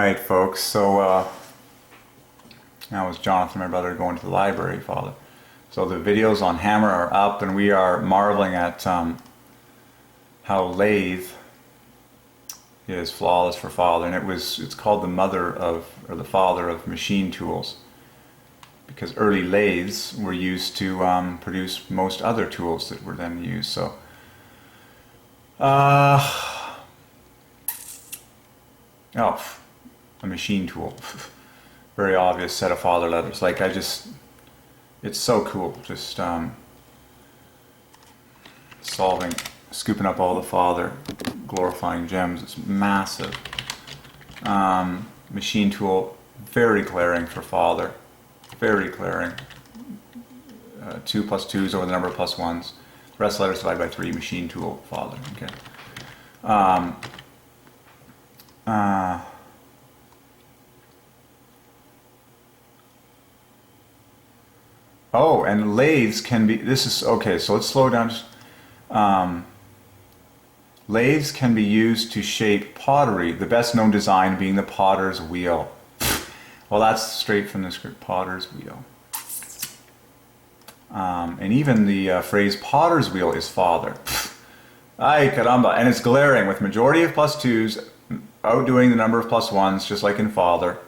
Alright folks, so that was Jonathan, my brother, going to the library, Father. So the videos on Hammer are up, and we are marveling at how Lathe is flawless for Father, and it's called the mother of, or the father of machine tools, because early lathes were used to produce most other tools that were then used. So a machine tool. Very obvious set of Father letters. Like, it's so cool. Just scooping up all the Father glorifying gems. It's massive. Machine tool, very glaring for Father. Very glaring. 2 plus 2s over the number of plus 1s. The rest of the letters divided by 3. Machine tool, Father. Okay. Oh, and lathes can be, this is, okay, so let's slow down. Lathes can be used to shape pottery, the best known design being the potter's wheel. Well, that's straight from the script, potter's wheel. And even the phrase potter's wheel is Father. Ay caramba, and it's glaring with majority of plus 2s outdoing the number of plus 1s, just like in Father.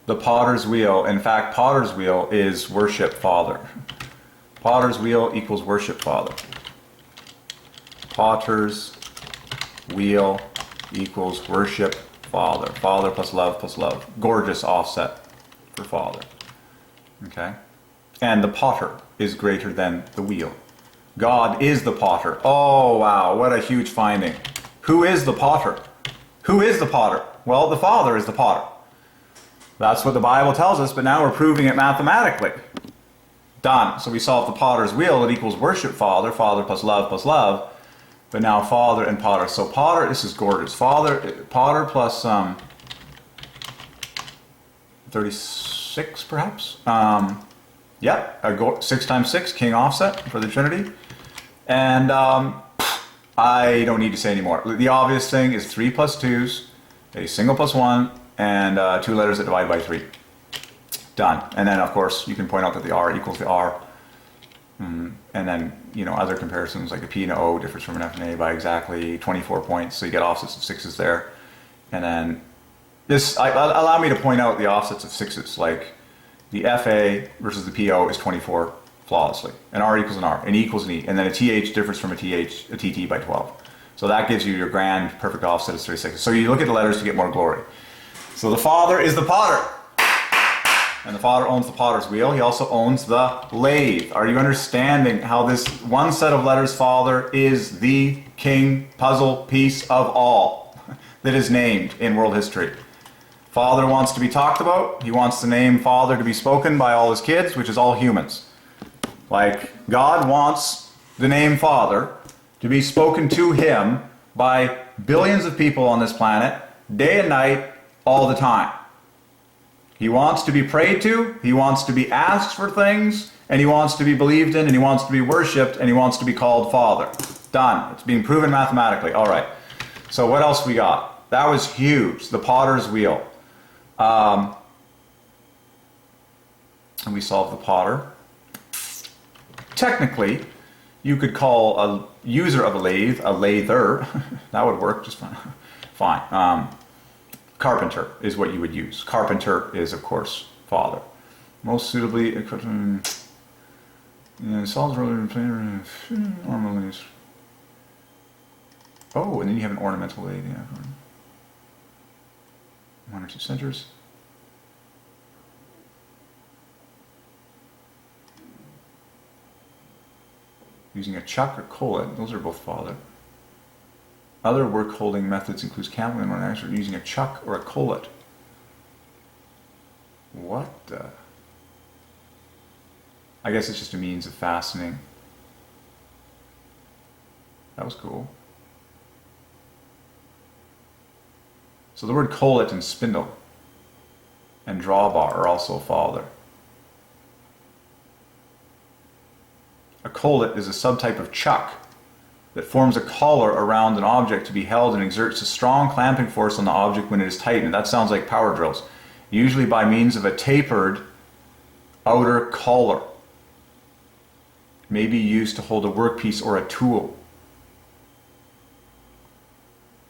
The potter's wheel, in fact, potter's wheel is worship Father. Potter's wheel equals worship Father. Potter's wheel equals worship Father. Father plus love plus love. Gorgeous offset for Father. Okay? And the potter is greater than the wheel. God is the potter. Oh, wow, what a huge finding. Who is the potter? Who is the potter? Well, the Father is the potter. That's what the Bible tells us, but now we're proving it mathematically. Done. So we solved the potter's wheel. It equals worship Father. Father plus love plus love. But now Father and potter. So potter, this is gorgeous. Potter plus 36 perhaps. Yep, 6 times 6, king offset for the Trinity. And I don't need to say anymore. The obvious thing is 3 plus 2s, a single plus 1, and 2 letters that divide by 3. Done. And then, of course, you can point out that the R equals the R. And then, other comparisons, like a P and an O differs from an F and A by exactly 24 points. So you get offsets of 6s there. And then allow me to point out the offsets of 6s. Like the FA versus the PO is 24 flawlessly. An R equals an R. An E equals an E. And then a TH differs from a TT by 12. So that gives you your grand perfect offset of 36. So you look at the letters to get more glory. So the Father is the potter. And the Father owns the potter's wheel. He also owns the lathe. Are you understanding how this one set of letters, Father, is the king puzzle piece of all that is named in world history? Father wants to be talked about. He wants the name Father to be spoken by all his kids, which is all humans. Like, God wants the name Father to be spoken to him by billions of people on this planet, day and night, all the time. He wants to be prayed to, he wants to be asked for things, and he wants to be believed in, and he wants to be worshipped, and he wants to be called Father. Done. It's being proven mathematically. All right. So what else we got? That was huge. The potter's wheel. And we solved the potter. Technically, you could call a user of a lathe a lather. That would work just fine. Fine. Carpenter is what you would use. Carpenter is, of course, Father. Most suitably equipped. Solves normally. Oh, and then you have an ornamental lathe. Yeah. 1 or 2 centers. Using a chuck or collet. Those are both Father. Other work holding methods includes camping when actually using a chuck or a collet. What the? I guess it's just a means of fastening. That was cool. So the word collet and spindle and drawbar are also Father. A collet is a subtype of chuck. that forms a collar around an object to be held and exerts a strong clamping force on the object when it is tightened. That sounds like power drills. Usually by means of a tapered outer collar. May be used to hold a workpiece or a tool.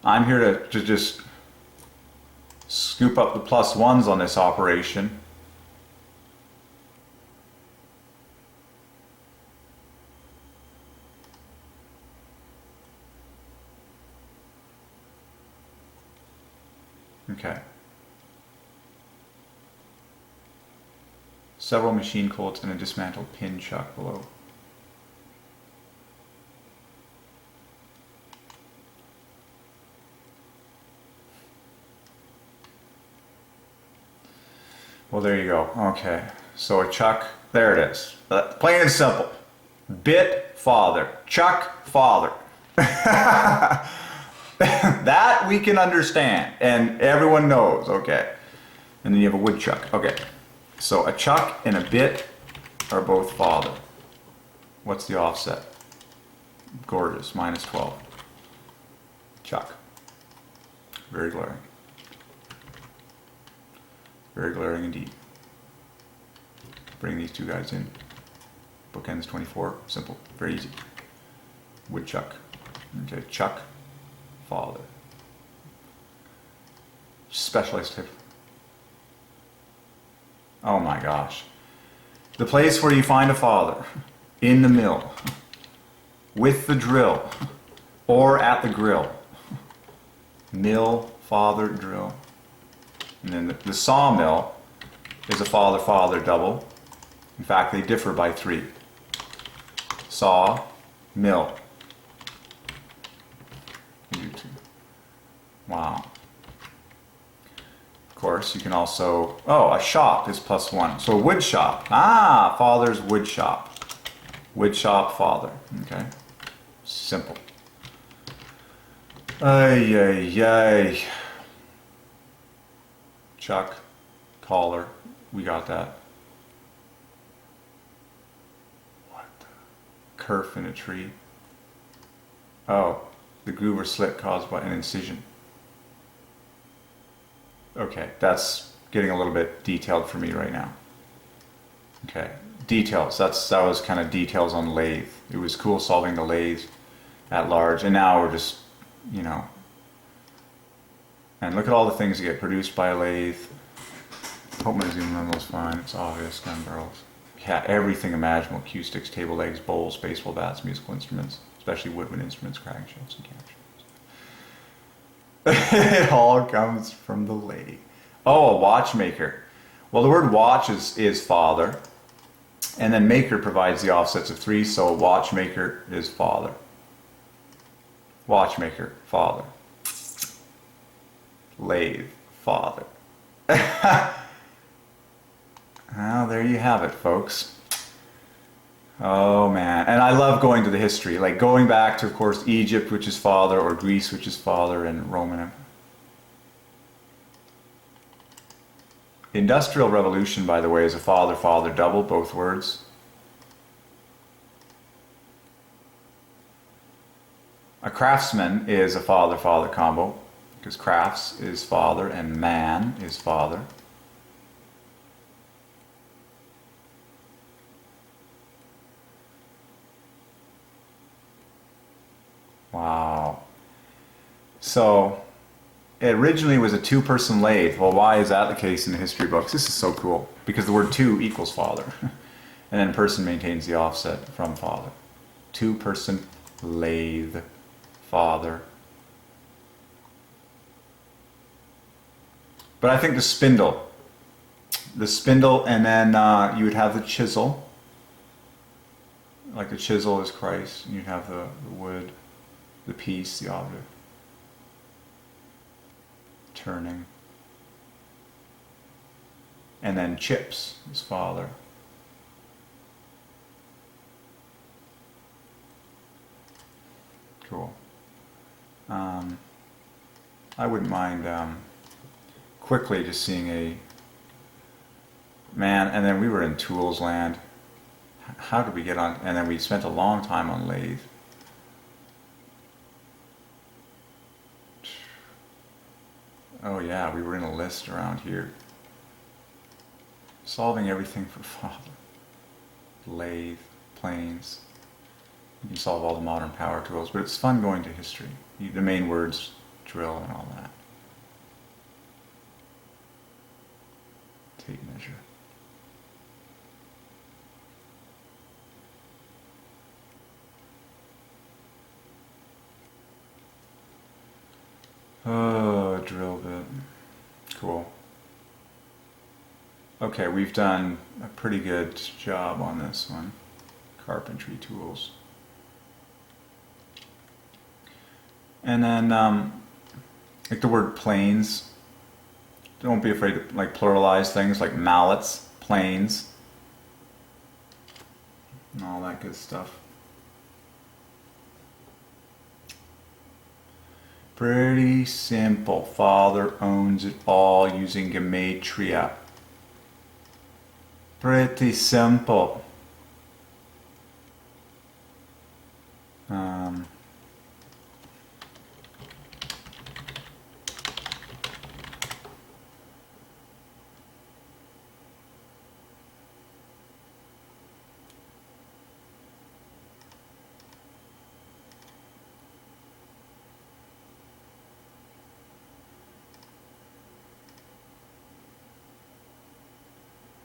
I'm here to just scoop up the +1s on this operation. Okay. Several machine colts and a dismantled pin chuck below. Well, there you go. Okay. So a chuck, there it is. Plain and simple. Bit father. Chuck father. That we can understand, and everyone knows, okay. And then you have a woodchuck. Okay. So a chuck and a bit are both father. What's the offset? Gorgeous, -12. Chuck. Very glaring. Very glaring indeed. Bring these two guys in. Bookends 24. Simple. Very easy. Woodchuck. Okay, chuck. Father. Specialized tip. Oh my gosh. The place where you find a father. In the mill. With the drill. Or at the grill. Mill, father, drill. And then the sawmill is a father-father double. In fact, they differ by 3. Saw, mill. Wow. Of course, you can also, oh, a shop is +1. So a wood shop. Ah, father's wood shop. Wood shop, father. Okay. Simple. Ay, ay, ay. Chuck, collar. We got that. What? Kerf in a tree. Oh, the groove or slit caused by an incision. Okay, that's getting a little bit detailed for me right now. Okay, details. That was kind of details on lathe. It was cool solving the lathe at large, and now we're just, you know. And look at all the things that get produced by a lathe. Hope my zoom level is fine. It's obvious. Gun barrels. Yeah, everything imaginable. Cue sticks, table legs, bowls, baseball bats, musical instruments, especially woodwind instruments, cracking shells, and captions. It all comes from the lathe. Oh, a watchmaker. Well, the word watch is father, and then maker provides the offsets of 3, so a watchmaker is father. Watchmaker, father. Lathe, father. Well, there you have it, folks. Oh man, and I love going to the history, like going back to, of course, Egypt, which is father, or Greece, which is father, and Roman. Industrial Revolution, by the way, is a father-father double, both words. A craftsman is a father-father combo, because crafts is father and man is father. Wow. So it originally was a 2-person lathe. Well, why is that the case in the history books? This is so cool, because the word 2 equals father. And then person maintains the offset from father. 2-person lathe, father. But I think the spindle, and then you would have the chisel. Like the chisel is Christ, and you'd have the wood, the piece, the object. Turning. And then chips is father. Cool. I wouldn't mind quickly just seeing a man, and then we were in tools land. How did we get on? And then we spent a long time on lathe. Oh yeah, we were in a list around here. Solving everything for Father. Lathe, planes. You can solve all the modern power tools, but it's fun going to history. The main words, drill and all that. Tape measure. Oh, drill bit. Cool. Okay, we've done a pretty good job on this one. Carpentry tools. And then, like the word planes. Don't be afraid to like pluralize things like mallets, planes, and all that good stuff. Pretty simple. Father owns it all using gematria. Pretty simple.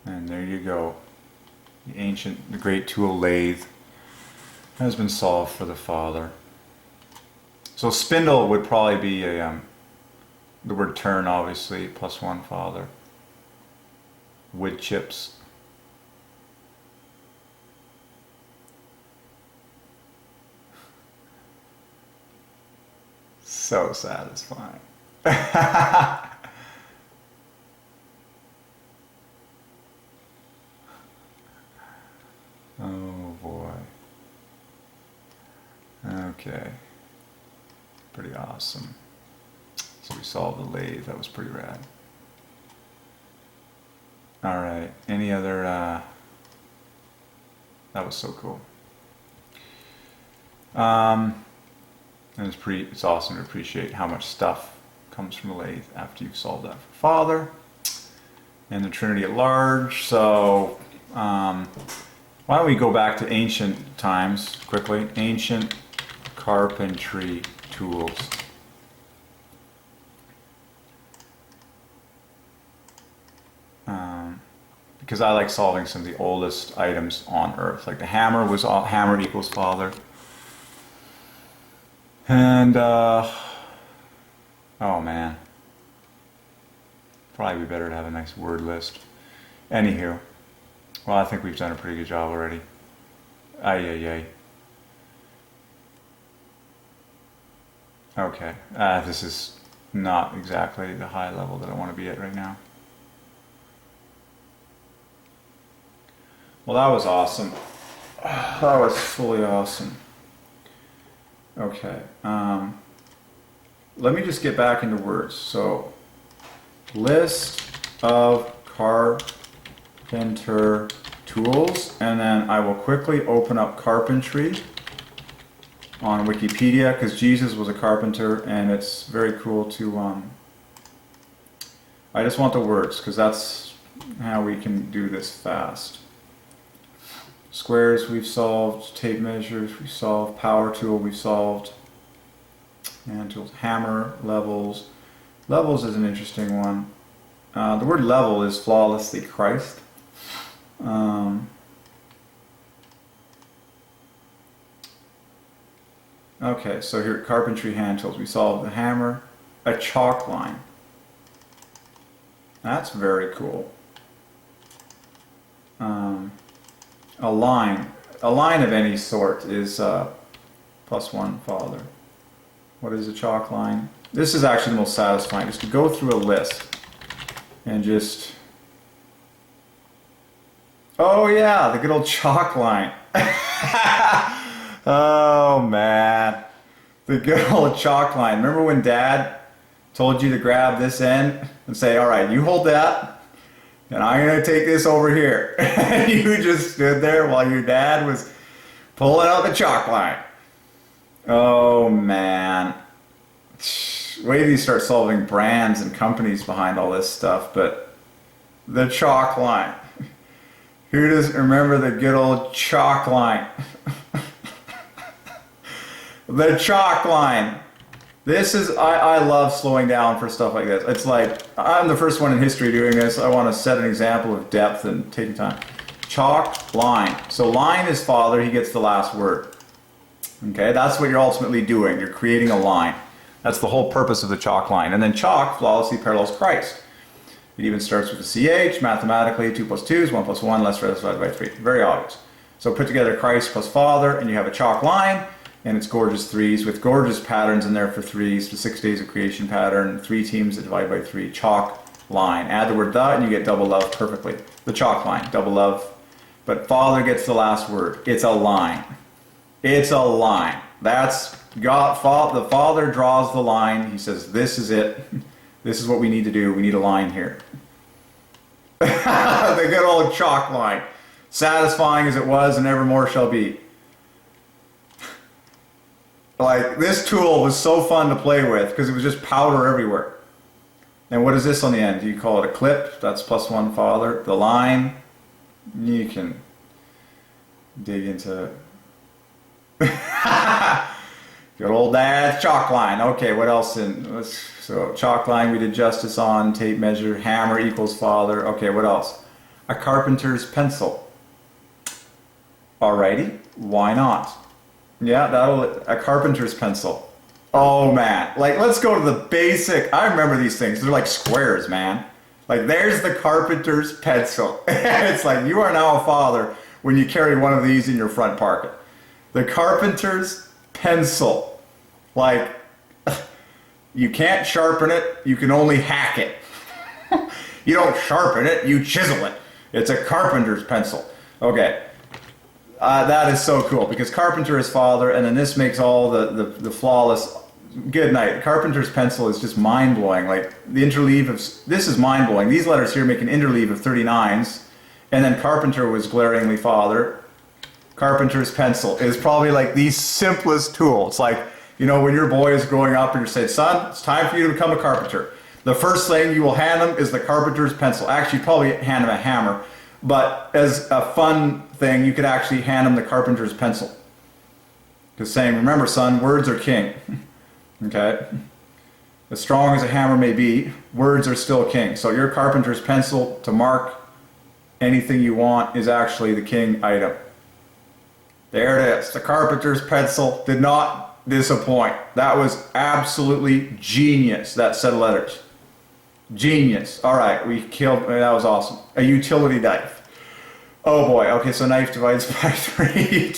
And there you go. The great tool lathe has been solved for the Father. So spindle would probably be the word turn, obviously, +1 Father. Wood chips. So satisfying. Oh boy. Okay. Pretty awesome. So we solved the lathe. That was pretty rad. Alright. Any other... That was so cool. And it's awesome to appreciate how much stuff comes from the lathe after you've solved that for Father and the Trinity at large. So... why don't we go back to ancient times quickly? Ancient carpentry tools. Because I like solving some of the oldest items on Earth. Like the hammer was hammer equals Father. And, oh man. Probably be better to have a nice word list. Anywho. Well, I think we've done a pretty good job already. Ay. Okay. This is not exactly the high level that I want to be at right now. Well, that was awesome. That was fully awesome. Okay. Let me just get back into words. So, list of carpenter tools, and then I will quickly open up carpentry on Wikipedia because Jesus was a carpenter, and it's very cool to I just want the words because that's how we can do this fast. Squares we've solved, tape measures we've solved, power tool we've solved, and tools, hammer, levels. Levels is an interesting one. The word level is flawlessly Christ. Okay, so here carpentry hand tools. We solved the hammer, a chalk line. That's very cool. A line of any sort is +1 Father. What is a chalk line? This is actually the most satisfying, just to go through a list and just... Oh yeah, the good old chalk line. Oh man, the good old chalk line. Remember when Dad told you to grab this end and say, all right, you hold that, and I'm going to take this over here. And you just stood there while your dad was pulling out the chalk line. Oh man. wait till you start solving brands and companies behind all this stuff, but the chalk line. Who doesn't remember the good old chalk line? The chalk line. This is, I love slowing down for stuff like this. It's like, I'm the first one in history doing this. I want to set an example of depth and taking time. Chalk line. So line is Father, he gets the last word. Okay, that's what you're ultimately doing. You're creating a line. That's the whole purpose of the chalk line. And then chalk flawlessly parallels Christ. It even starts with a CH, mathematically 2 plus 2 is 1 plus 1, less divided by 3. Very obvious. So put together Christ plus Father, and you have a chalk line. And it's gorgeous threes with gorgeous patterns in there for threes. The 6 days of creation pattern, 3 teams that divide by 3, chalk line. Add the word the and you get double love perfectly. The chalk line, double love. But Father gets the last word. It's a line. It's a line. That's God. The Father draws the line. He says, this is it. This is what we need to do. We need a line here. The good old chalk line. Satisfying as it was and evermore shall be. Like, this tool was so fun to play with because it was just powder everywhere. And what is this on the end? Do you call it a clip? That's plus 1 Father. The line, you can dig into good old dad's chalk line. Okay, what else so chalk line we did justice on, tape measure, hammer equals Father. Okay, what else? A carpenter's pencil. Alrighty, why not? Yeah, a carpenter's pencil. Oh man, like let's go to the basic. I remember these things. They're like squares, man. Like there's the carpenter's pencil. It's like you are now a father when you carry one of these in your front pocket. The carpenter's pencil. Like you can't sharpen it, you can only hack it. You don't sharpen it, you chisel it. It's a carpenter's pencil. Okay. That is so cool because carpenter is Father, and then this makes all the flawless. Good night. Carpenter's pencil is just mind blowing. Like the interleave of this is mind blowing. These letters here make an interleave of 39s, and then carpenter was glaringly Father. Carpenter's pencil is probably like the simplest tool. It's like, you know, when your boy is growing up and you say, son, it's time for you to become a carpenter. The first thing you will hand him is the carpenter's pencil. Actually, probably hand him a hammer. But as a fun thing, you could actually hand him the carpenter's pencil. Because saying, remember son, words are king. Okay? As strong as a hammer may be, words are still king. So your carpenter's pencil to mark anything you want is actually the king item. There it is. The carpenter's pencil did not disappoint. That was absolutely genius, that set of letters. Genius. All right, we killed, that was awesome. A utility knife. Oh boy, okay, so knife divides by 3.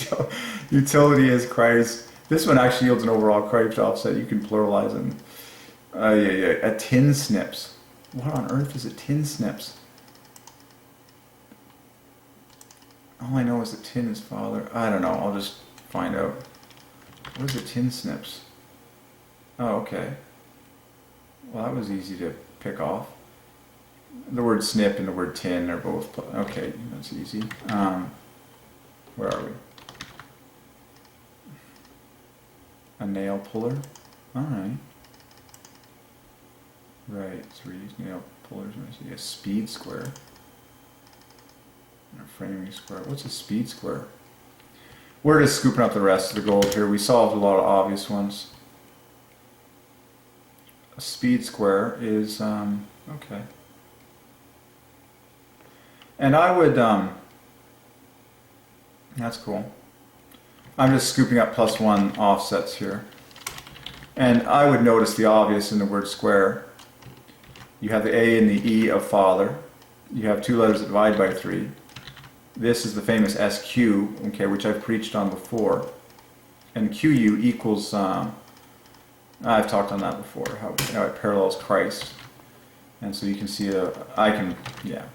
Utility is Christ. This one actually yields an overall Christ offset. You can pluralize them. Yeah. A tin snips. What on earth is a tin snips? All I know is that tin is Father. I don't know, I'll just find out. What is a tin snips? Oh, okay. Well, that was easy to pick off. The word snip and the word tin are both, okay, that's easy. Where are we? A nail puller? Alright. Right, so we use nail pullers. A speed square. And a framing square. What's a speed square? We're just scooping up the rest of the gold here. We solved a lot of obvious ones. A speed square is, okay. And I would, that's cool. I'm just scooping up +1 offsets here. And I would notice the obvious in the word square. You have the A and the E of Father. You have 2 letters that divide by 3. This is the famous SQ, okay, which I've preached on before. And QU equals, I've talked on that before, how it parallels Christ. And so you can see, yeah.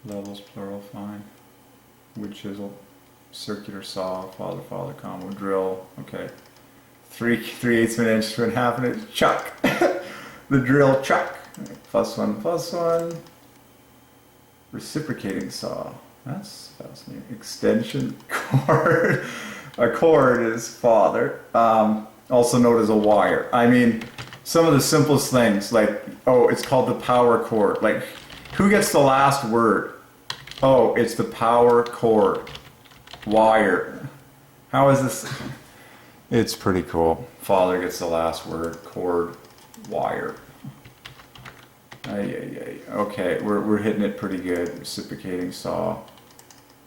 Levels, plural, fine. Wood chisel, circular saw, father, combo, drill, okay. 3/8 of an inch to 1/2 an inch, chuck. The drill, chuck. +1, Reciprocating saw. That's fascinating. Extension cord. A cord is father, also known as a wire. I mean, some of the simplest things, like, oh, it's called the power cord. Like, who gets the last word? Oh, it's the power cord. Wire. How is this? It's pretty cool. Father gets the last word. Cord. Wire. Okay, we're hitting it pretty good. Reciprocating saw.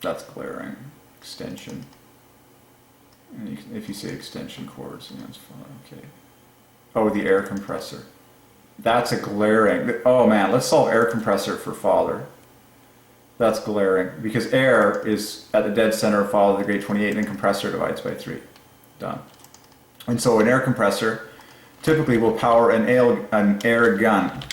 That's glaring. Extension. And if you say extension cords, that's fine. Okay. Oh, the air compressor. That's a glaring. Oh man, let's solve air compressor for father. That's glaring because air is at the dead center of father, the grade 28, and then compressor divides by 3. Done. And so an air compressor typically will power an air gun,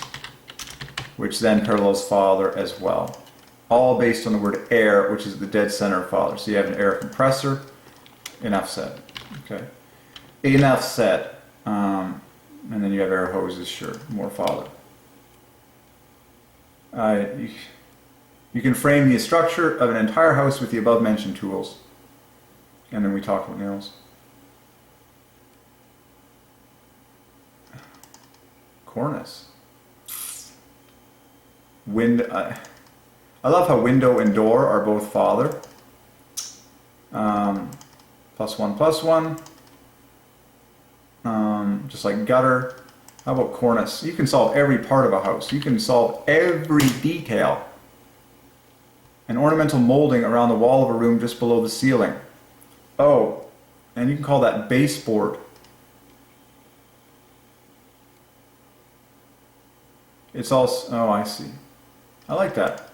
which then parallels father as well. All based on the word air, which is the dead center of father. So you have an air compressor. Enough said. Okay. Enough said. And then you have air hoses, sure. More father. You can frame the structure of an entire house with the above mentioned tools. And then we talk about nails. Cornice. I love how window and door are both father. +1, +1. Just like gutter. How about cornice? You can solve every part of a house. You can solve every detail. An ornamental molding around the wall of a room just below the ceiling. Oh, and you can call that baseboard. It's also, oh, I see. I like that.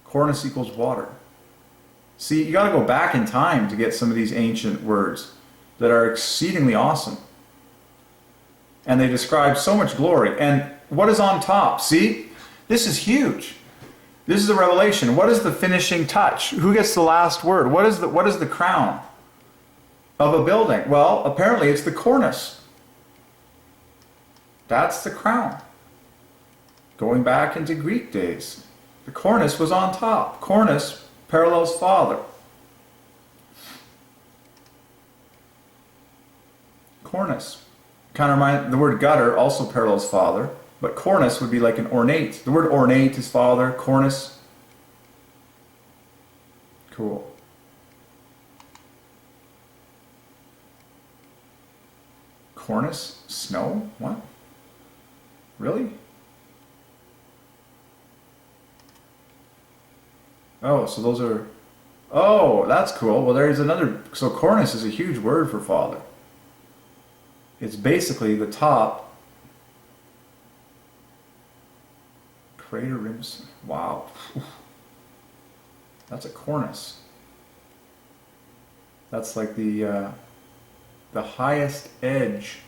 Cornice equals water. See, you got to go back in time to get some of these ancient words that are exceedingly awesome. And they describe so much glory. And what is on top? See, this is huge. This is a revelation. What is the finishing touch? Who gets the last word? What is the crown of a building? Well, apparently it's the cornice. That's the crown. Going back into Greek days, the cornice was on top. Cornice parallels father. Cornice. Kind of remind, the word gutter also parallels father, but cornice would be like an ornate. The word ornate is father, cornice. Cool. Cornice? Snow? What? Really? Oh, so those are... Oh, that's cool. Well, there's another... So cornice is a huge word for father. It's basically the top. Crater rims. Wow. That's a cornice. That's like the highest edge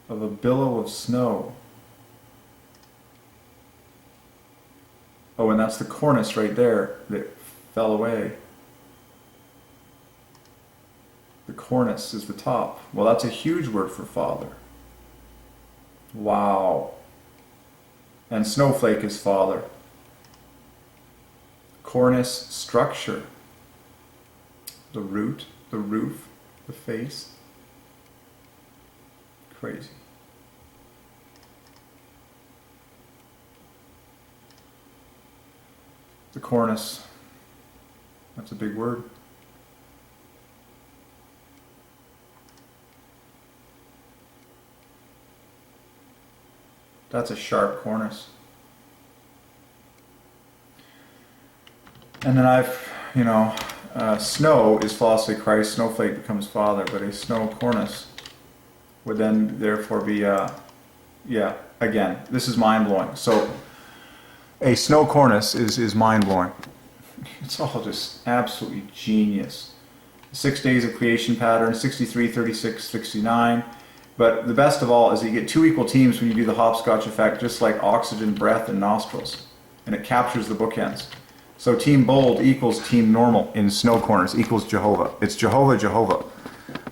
of a billow of snow. Oh, and that's the cornice right there that fell away. The cornice is the top. Well, that's a huge word for father. Wow. And snowflake is father. Cornice, structure. The root, the roof, the face. Crazy. The cornice. That's a big word. That's a sharp cornice. And then snow is philosophy of Christ, snowflake becomes father, but a snow cornice would then therefore be, yeah, again, this is mind-blowing. So a snow cornice is mind-blowing. It's all just absolutely genius. 6 days of creation pattern, 63, 36, 69. But the best of all is that you get 2 equal teams when you do the hopscotch effect, just like oxygen, breath, and nostrils. And it captures the bookends. So team bold equals team normal in snow corners equals Jehovah. It's Jehovah, Jehovah.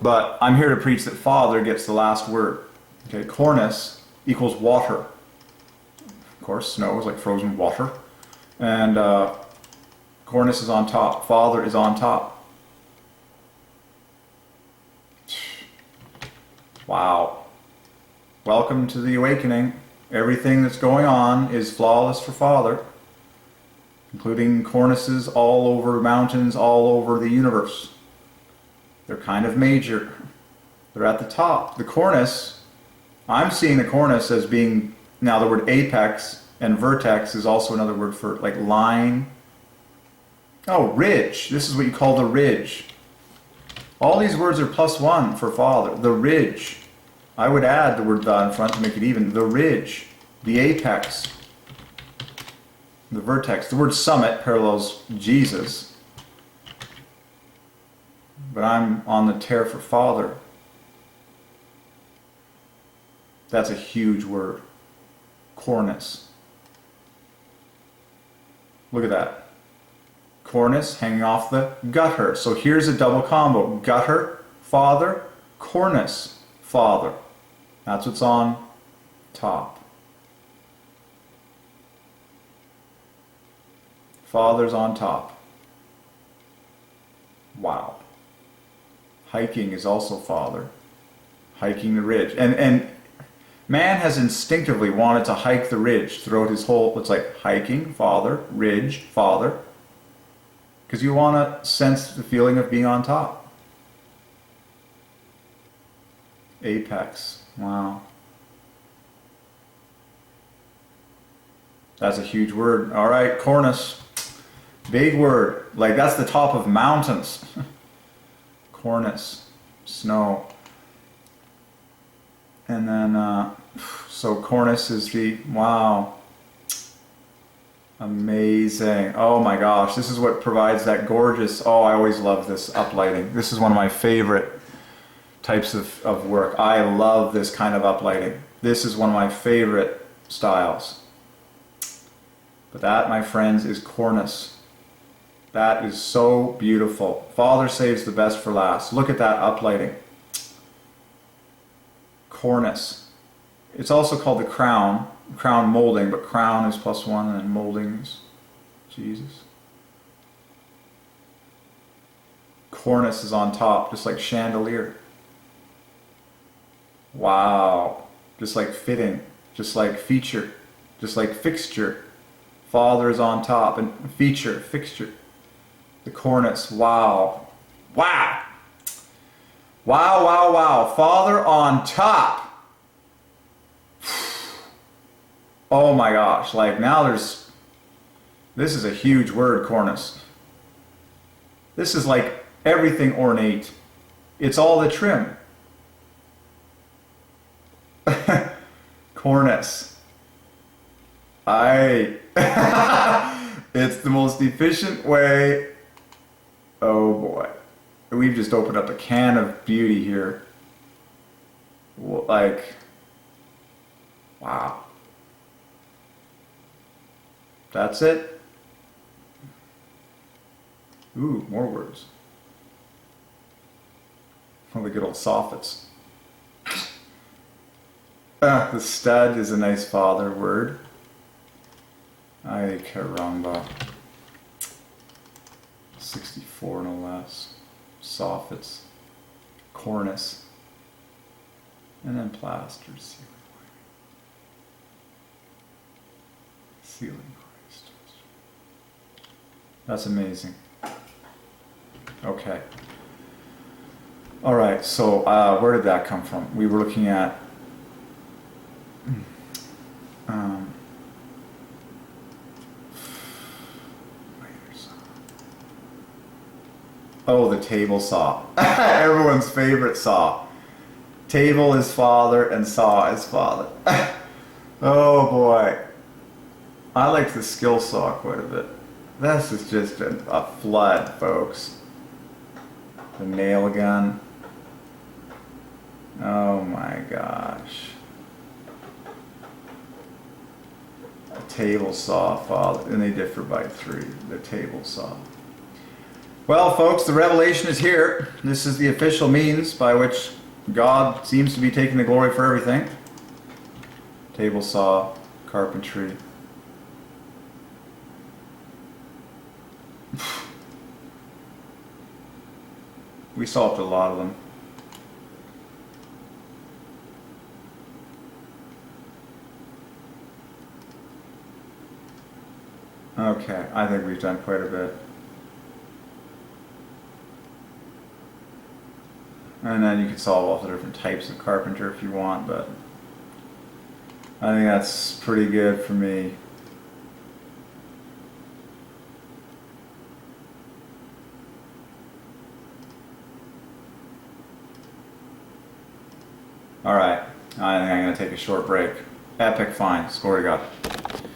But I'm here to preach that father gets the last word. Okay, cornice equals water. Of course, snow is like frozen water. And cornice is on top. Father is on top. Wow. Welcome to the awakening. Everything that's going on is flawless for Father, including cornices all over mountains, all over the universe. They're kind of major. They're at the top. The cornice, I'm seeing the cornice as being, now the word apex and vertex is also another word for like line. Oh, ridge. This is what you call the ridge. All these words are +1 for Father. The ridge. I would add the word the in front to make it even. The ridge. The apex. The vertex. The word summit parallels Jesus. But I'm on the tear for Father. That's a huge word. Cornice. Look at that. Cornice hanging off the gutter. So here's a double combo. Gutter, Father, cornice, Father. That's what's on top. Father's on top. Wow. Hiking is also Father. Hiking the ridge. And man has instinctively wanted to hike the ridge throughout his whole, it's like hiking, Father, ridge, Father. Because you want to sense the feeling of being on top. Apex. Wow. That's a huge word. All right, cornice. Big word. Like that's the top of mountains. Cornice. Snow. And then, so cornice is the, wow. Amazing. Oh my gosh, this is what provides that gorgeous, oh, I always love this uplighting. This is one of my favorite types of work. I love this kind of uplighting. This is one of my favorite styles. But that, my friends, is cornice. That is so beautiful. Father saves the best for last. Look at that uplighting. Cornice. It's also called the crown. Crown molding, but crown is +1 and then molding is Jesus. Cornice is on top, just like chandelier. Wow. Just like fitting, just like feature, just like fixture. Father is on top and feature, fixture. The cornice, wow. Wow. Wow, wow, wow. Father on top. Oh my gosh, like now this is a huge word, cornice. This is like everything ornate. It's all the trim. Cornice. It's the most efficient way. Oh boy. We've just opened up a can of beauty here. Like, wow. That's it. Ooh, more words. Oh, the good old soffits. The stud is a nice Father word. Ay caramba. 64 no less. Soffits. Cornice. And then plasters. Ceiling. That's amazing. Okay. All right, so where did that come from? We were looking at oh, the table saw. Everyone's favorite saw. Table is Father and saw is Father. Oh boy. I like the skill saw quite a bit. This is just a flood, folks. The nail gun. Oh my gosh. A table saw, Father, and they differ by 3. The table saw. Well, folks, the revelation is here. This is the official means by which God seems to be taking the glory for everything. Table saw, carpentry. We solved a lot of them. Okay, I think we've done quite a bit. And then you can solve all the different types of carpenter if you want, but I think that's pretty good for me. Alright, I think I'm going to take a short break. Epic find, score to God.